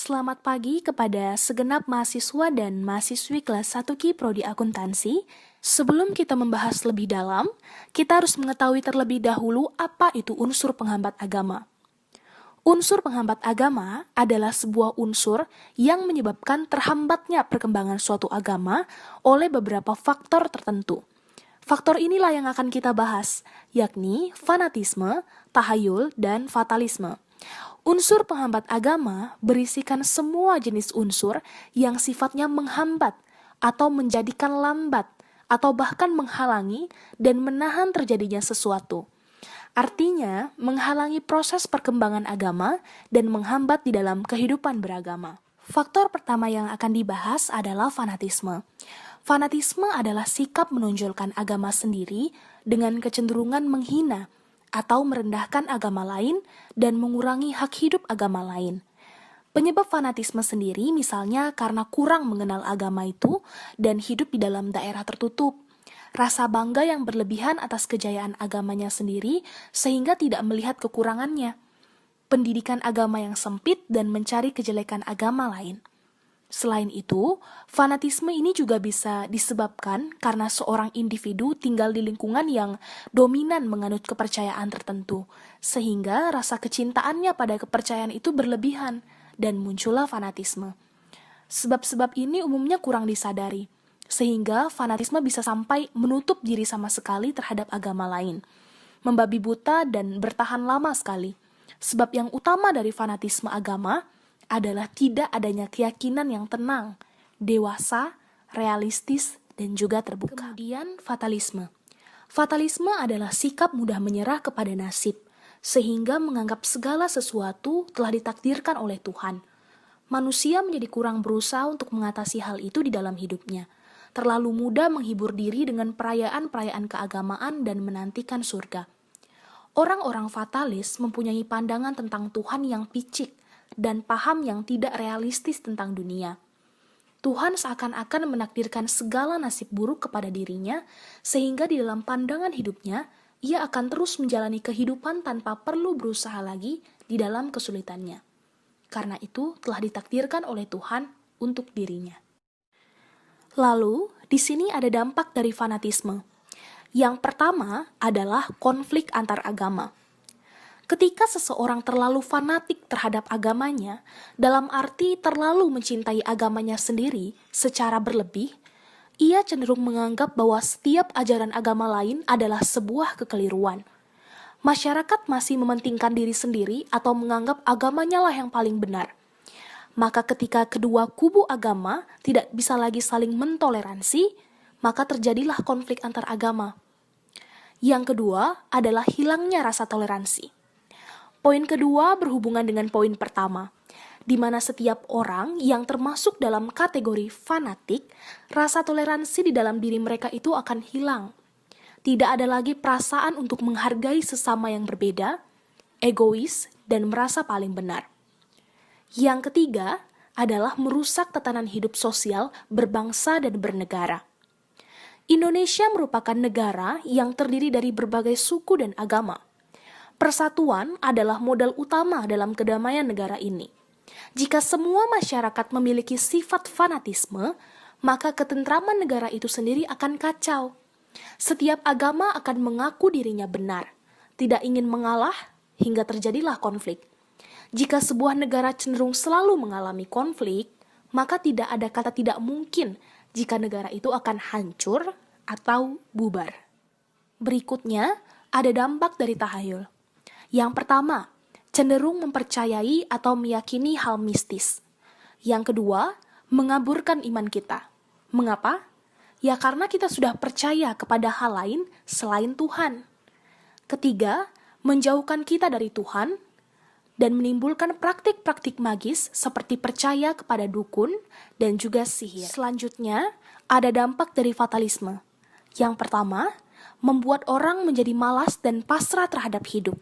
Selamat pagi kepada segenap mahasiswa dan mahasiswi kelas 1Ki Prodi Akuntansi. Sebelum kita membahas lebih dalam, kita harus mengetahui terlebih dahulu apa itu unsur penghambat agama. Unsur penghambat agama adalah sebuah unsur yang menyebabkan terhambatnya perkembangan suatu agama oleh beberapa faktor tertentu. Faktor inilah yang akan kita bahas, yakni fanatisme, tahayul, dan fatalisme. Unsur penghambat agama berisikan semua jenis unsur yang sifatnya menghambat atau menjadikan lambat atau bahkan menghalangi dan menahan terjadinya sesuatu. Artinya, menghalangi proses perkembangan agama dan menghambat di dalam kehidupan beragama. Faktor pertama yang akan dibahas adalah fanatisme. Fanatisme adalah sikap menonjolkan agama sendiri dengan kecenderungan menghina atau merendahkan agama lain dan mengurangi hak hidup agama lain. Penyebab fanatisme sendiri misalnya karena kurang mengenal agama itu dan hidup di dalam daerah tertutup. Rasa bangga yang berlebihan atas kejayaan agamanya sendiri sehingga tidak melihat kekurangannya. Pendidikan agama yang sempit dan mencari kejelekan agama lain. Selain itu, fanatisme ini juga bisa disebabkan karena seorang individu tinggal di lingkungan yang dominan menganut kepercayaan tertentu, sehingga rasa kecintaannya pada kepercayaan itu berlebihan dan muncullah fanatisme. Sebab-sebab ini umumnya kurang disadari, sehingga fanatisme bisa sampai menutup diri sama sekali terhadap agama lain, membabi buta dan bertahan lama sekali. Sebab yang utama dari fanatisme agama adalah tidak adanya keyakinan yang tenang, dewasa, realistis, dan juga terbuka. Kemudian fatalisme. Fatalisme adalah sikap mudah menyerah kepada nasib, sehingga menganggap segala sesuatu telah ditakdirkan oleh Tuhan. Manusia menjadi kurang berusaha untuk mengatasi hal itu di dalam hidupnya. Terlalu mudah menghibur diri dengan perayaan-perayaan keagamaan dan menantikan surga. Orang-orang fatalis mempunyai pandangan tentang Tuhan yang picik, dan paham yang tidak realistis tentang dunia. Tuhan seakan-akan menakdirkan segala nasib buruk kepada dirinya, sehingga di dalam pandangan hidupnya, ia akan terus menjalani kehidupan tanpa perlu berusaha lagi di dalam kesulitannya. Karena itu telah ditakdirkan oleh Tuhan untuk dirinya. Lalu, di sini ada dampak dari fanatisme. Yang pertama adalah konflik antar agama. Ketika seseorang terlalu fanatik terhadap agamanya, dalam arti terlalu mencintai agamanya sendiri secara berlebih, ia cenderung menganggap bahwa setiap ajaran agama lain adalah sebuah kekeliruan. Masyarakat masih mementingkan diri sendiri atau menganggap agamanya lah yang paling benar. Maka ketika kedua kubu agama tidak bisa lagi saling mentoleransi, maka terjadilah konflik antar agama. Yang kedua adalah hilangnya rasa toleransi. Poin kedua berhubungan dengan poin pertama, di mana setiap orang yang termasuk dalam kategori fanatik, rasa toleransi di dalam diri mereka itu akan hilang. Tidak ada lagi perasaan untuk menghargai sesama yang berbeda, egois, dan merasa paling benar. Yang ketiga adalah merusak tatanan hidup sosial berbangsa dan bernegara. Indonesia merupakan negara yang terdiri dari berbagai suku dan agama. Persatuan adalah modal utama dalam kedamaian negara ini. Jika semua masyarakat memiliki sifat fanatisme, maka ketentraman negara itu sendiri akan kacau. Setiap agama akan mengaku dirinya benar, tidak ingin mengalah hingga terjadilah konflik. Jika sebuah negara cenderung selalu mengalami konflik, maka tidak ada kata tidak mungkin jika negara itu akan hancur atau bubar. Berikutnya, ada dampak dari tahayul. Yang pertama, cenderung mempercayai atau meyakini hal mistis. Yang kedua, mengaburkan iman kita. Mengapa? Ya karena kita sudah percaya kepada hal lain selain Tuhan. Ketiga, menjauhkan kita dari Tuhan dan menimbulkan praktik-praktik magis seperti percaya kepada dukun dan juga sihir. Selanjutnya, ada dampak dari fatalisme. Yang pertama, membuat orang menjadi malas dan pasrah terhadap hidup.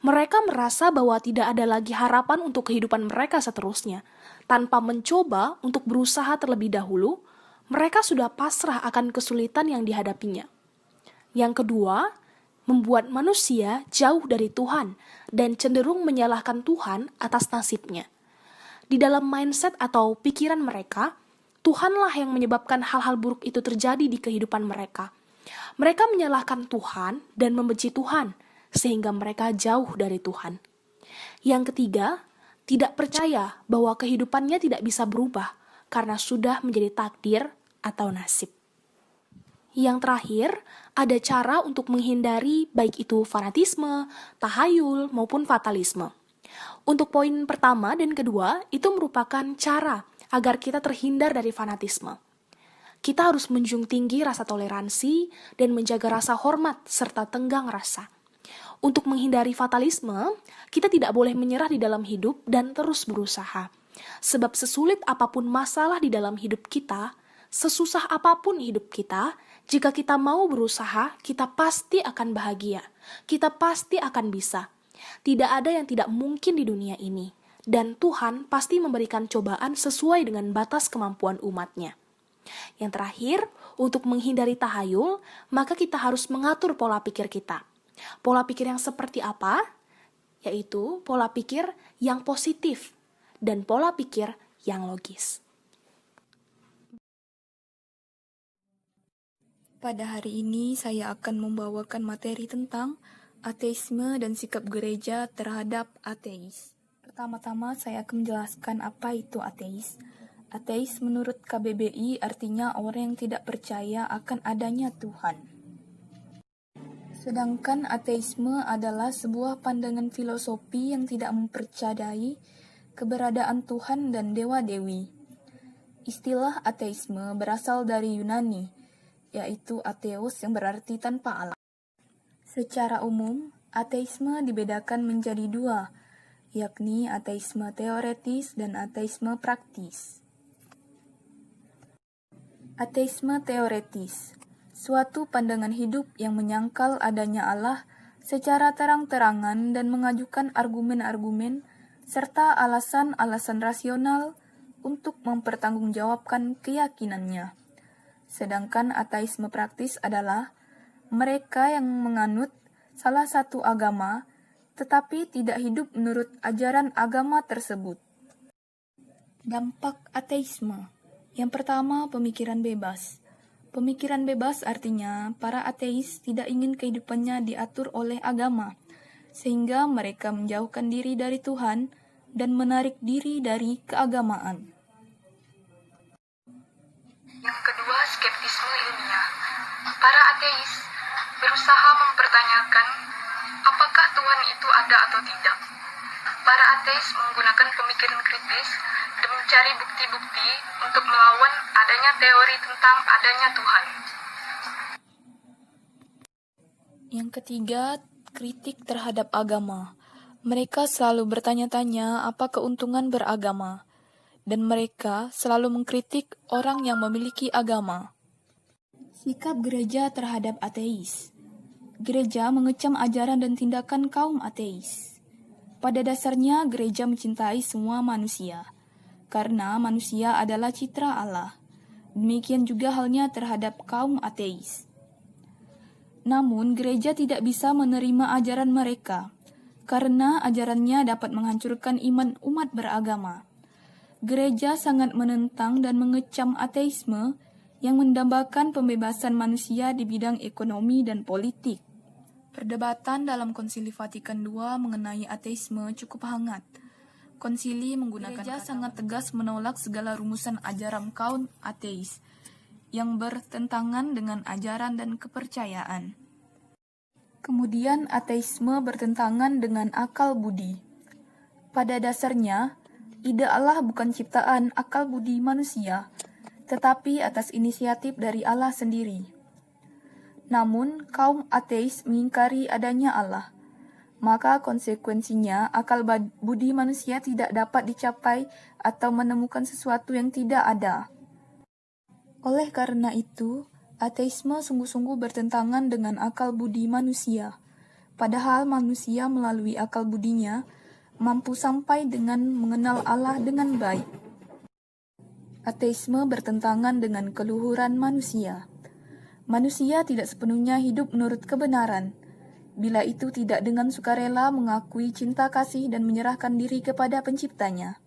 Mereka merasa bahwa tidak ada lagi harapan untuk kehidupan mereka seterusnya. Tanpa mencoba untuk berusaha terlebih dahulu, mereka sudah pasrah akan kesulitan yang dihadapinya. Yang kedua, membuat manusia jauh dari Tuhan dan cenderung menyalahkan Tuhan atas nasibnya. Di dalam mindset atau pikiran mereka, Tuhanlah yang menyebabkan hal-hal buruk itu terjadi di kehidupan mereka. Mereka menyalahkan Tuhan dan membenci Tuhan, sehingga mereka jauh dari Tuhan. Yang ketiga, tidak percaya bahwa kehidupannya tidak bisa berubah karena sudah menjadi takdir atau nasib. Yang terakhir, ada cara untuk menghindari baik itu fanatisme, tahayul, maupun fatalisme. Untuk poin pertama dan kedua, itu merupakan cara agar kita terhindar dari fanatisme. Kita harus menjunjung tinggi rasa toleransi dan menjaga rasa hormat serta tenggang rasa. Untuk menghindari fatalisme, kita tidak boleh menyerah di dalam hidup dan terus berusaha. Sebab sesulit apapun masalah di dalam hidup kita, sesusah apapun hidup kita, jika kita mau berusaha, kita pasti akan bahagia. Kita pasti akan bisa. Tidak ada yang tidak mungkin di dunia ini. Dan Tuhan pasti memberikan cobaan sesuai dengan batas kemampuan umatnya. Yang terakhir, untuk menghindari tahayul, maka kita harus mengatur pola pikir kita. Pola pikir yang seperti apa? Yaitu pola pikir yang positif dan pola pikir yang logis. Pada hari ini saya akan membawakan materi tentang ateisme dan sikap gereja terhadap ateis. Pertama-tama saya akan menjelaskan apa itu ateis. Ateis menurut KBBI artinya orang yang tidak percaya akan adanya Tuhan. Sedangkan ateisme adalah sebuah pandangan filosofi yang tidak mempercayai keberadaan Tuhan dan dewa-dewi. Istilah ateisme berasal dari Yunani, yaitu atheos yang berarti tanpa Allah. Secara umum, ateisme dibedakan menjadi dua, yakni ateisme teoretis dan ateisme praktis. Ateisme teoretis, suatu pandangan hidup yang menyangkal adanya Allah secara terang-terangan dan mengajukan argumen-argumen serta alasan-alasan rasional untuk mempertanggungjawabkan keyakinannya. Sedangkan ateisme praktis adalah mereka yang menganut salah satu agama tetapi tidak hidup menurut ajaran agama tersebut. Dampak ateisme. Yang pertama, pemikiran bebas. Pemikiran bebas artinya para ateis tidak ingin kehidupannya diatur oleh agama, sehingga mereka menjauhkan diri dari Tuhan dan menarik diri dari keagamaan. Yang kedua, skeptisme ilmiah. Para ateis berusaha mempertanyakan apakah Tuhan itu ada atau tidak. Para ateis menggunakan pemikiran kritis dan mencari bukti-bukti untuk melawan adanya teori tentang adanya Tuhan. Yang ketiga, kritik terhadap agama. Mereka selalu bertanya-tanya apa keuntungan beragama, dan mereka selalu mengkritik orang yang memiliki agama. Sikap gereja terhadap ateis. Gereja mengecam ajaran dan tindakan kaum ateis. Pada dasarnya, gereja mencintai semua manusia, karena manusia adalah citra Allah. Demikian juga halnya terhadap kaum ateis. Namun, gereja tidak bisa menerima ajaran mereka, karena ajarannya dapat menghancurkan iman umat beragama. Gereja sangat menentang dan mengecam ateisme yang mendambakan pembebasan manusia di bidang ekonomi dan politik. Perdebatan dalam Konsili Vatikan II mengenai ateisme cukup hangat. Konsili menggunakan gereja sangat tegas menolak segala rumusan ajaran kaum ateis yang bertentangan dengan ajaran dan kepercayaan. Kemudian ateisme bertentangan dengan akal budi. Pada dasarnya, ide Allah bukan ciptaan akal budi manusia, tetapi atas inisiatif dari Allah sendiri. Namun, kaum ateis mengingkari adanya Allah. Maka konsekuensinya akal budi manusia tidak dapat dicapai atau menemukan sesuatu yang tidak ada. Oleh karena itu, ateisme sungguh-sungguh bertentangan dengan akal budi manusia. Padahal manusia melalui akal budinya mampu sampai dengan mengenal Allah dengan baik. Ateisme bertentangan dengan keluhuran manusia. Manusia tidak sepenuhnya hidup menurut kebenaran, bila itu tidak dengan sukarela mengakui cinta kasih dan menyerahkan diri kepada penciptanya.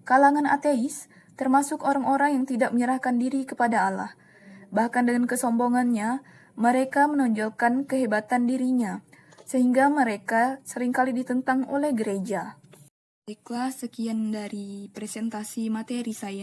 Kalangan ateis termasuk orang-orang yang tidak menyerahkan diri kepada Allah. Bahkan dengan kesombongannya, mereka menonjolkan kehebatan dirinya, sehingga mereka seringkali ditentang oleh gereja. Baiklah, sekian dari presentasi materi saya.